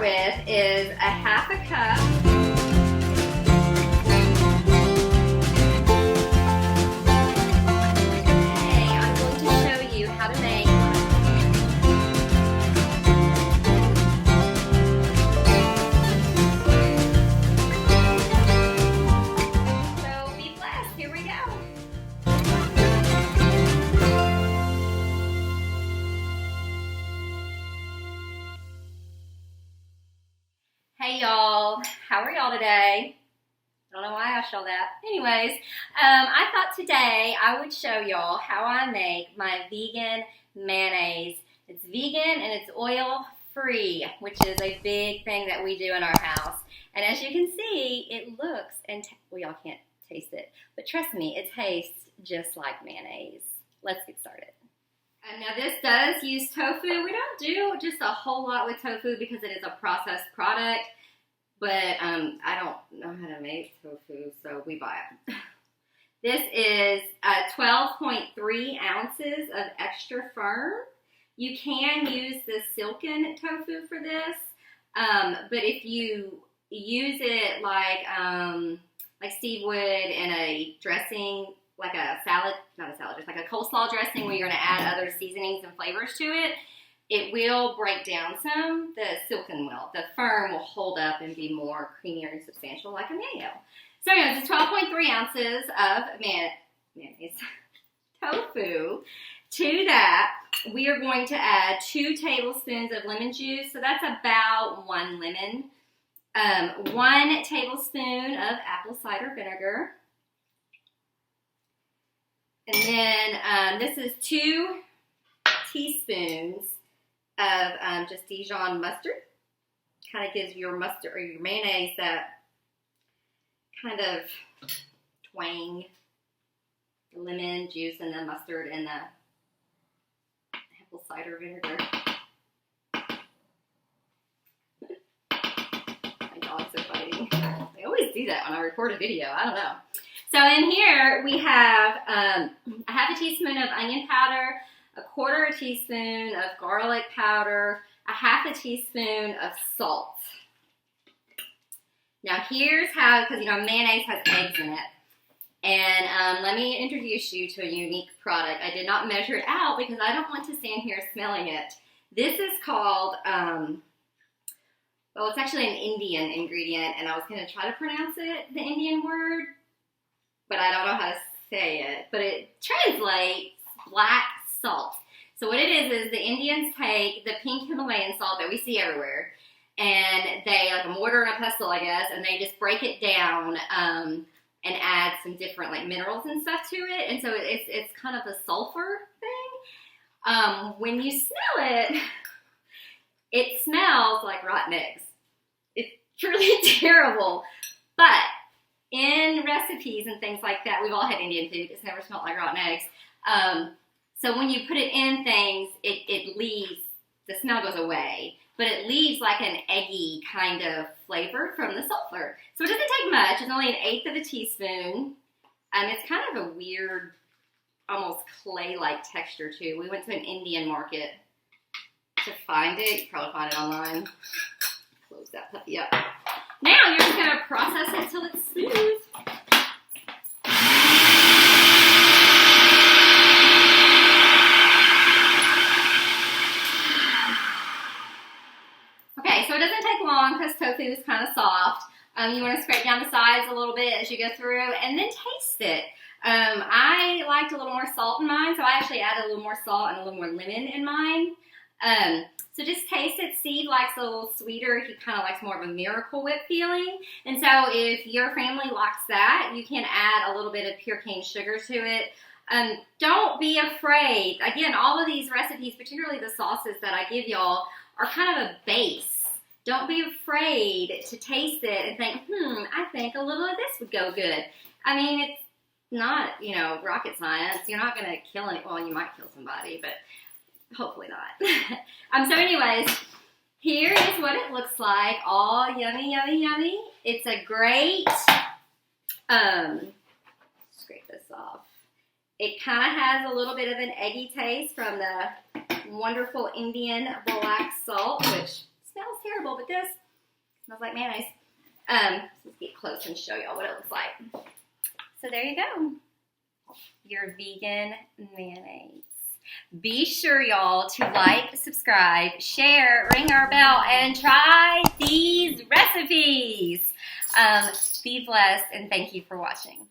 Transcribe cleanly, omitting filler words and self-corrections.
with is a half a cup how to make so be blessed. Here we go. Hey y'all, how are y'all today? I don't know why I asked y'all that. Anyways, I thought today I would show y'all how I make my vegan mayonnaise. It's vegan and it's oil free, which is a big thing that we do in our house. And as you can see, it looks and well, y'all can't taste it, but trust me, it tastes just like mayonnaise. Let's get started. Now this does use tofu. We don't do just a whole lot with tofu because it is a processed product. But I don't know how to make tofu, so we buy it. This is 12.3 ounces of extra firm. You can use the silken tofu for this, but if you use it like Steve would in a dressing, like a salad, not a salad, just like a coleslaw dressing where you're going to add other seasonings and flavors to it, it will break down some. The silken will. The firm will hold up and be more creamier and substantial like a mayo. So anyways, it's 12.3 ounces of mayonnaise tofu. To that, we are going to add 2 tablespoons of lemon juice. So that's about 1 lemon. 1 tablespoon of apple cider vinegar. And then this is 2 teaspoons of just Dijon mustard. Kind of gives your mustard or your mayonnaise that kind of twang. The lemon juice and the mustard and the apple cider vinegar. My dogs are fighting. They always do that when I record a video. I don't know. So in here we have a half a teaspoon of onion powder, a quarter teaspoon of garlic powder, a half a teaspoon of salt. Now here's how, because you know mayonnaise has eggs in it, and let me introduce you to a unique product. I did not measure it out because I don't want to stand here smelling it. This is called, well it's actually an Indian ingredient, and I was going to try to pronounce it, the Indian word, but I don't know how to say it, but it translates black salt. So what it is the Indians take the pink Himalayan salt that we see everywhere, and they, like a mortar and a pestle, I guess, and they just break it down and add some different like minerals and stuff to it, and so it's kind of a sulfur thing. When you smell it, it smells like rotten eggs. It's truly terrible, but in recipes and things like that, we've all had Indian food, it's never smelled like rotten eggs. So when you put it in things, it leaves, the smell goes away, but it leaves like an eggy kind of flavor from the sulfur. So it doesn't take much. It's only 1/8 of a teaspoon. It's kind of a weird, almost clay-like texture too. We went to an Indian market to find it. You can probably find it online. Close that puppy up. Now you're just going to process it till it's smooth. Okay, so it doesn't take long because tofu is kind of soft. You want to scrape down the sides a little bit as you go through and then taste it. I liked a little more salt in mine, so I actually added a little more salt and a little more lemon in mine. So just taste it. Steve likes a little sweeter. He kind of likes more of a Miracle Whip feeling. And so if your family likes that, you can add a little bit of pure cane sugar to it. Don't be afraid. Again, all of these recipes, particularly the sauces that I give y'all, are kind of a base. Don't be afraid to taste it and think, I think a little of this would go good. I mean, it's not, rocket science. You're not going to kill any, well, you might kill somebody, but hopefully not. So anyways, here is what it looks like. All yummy, yummy, yummy. It's a great, scrape this off. It kind of has a little bit of an eggy taste from the wonderful Indian black salt, which smells terrible. terrible, but this smells like mayonnaise. Let's get close and show y'all what it looks like. So there you go. Your vegan mayonnaise. Be sure, y'all, to like, subscribe, share, ring our bell, and try these recipes. Be blessed, and thank you for watching.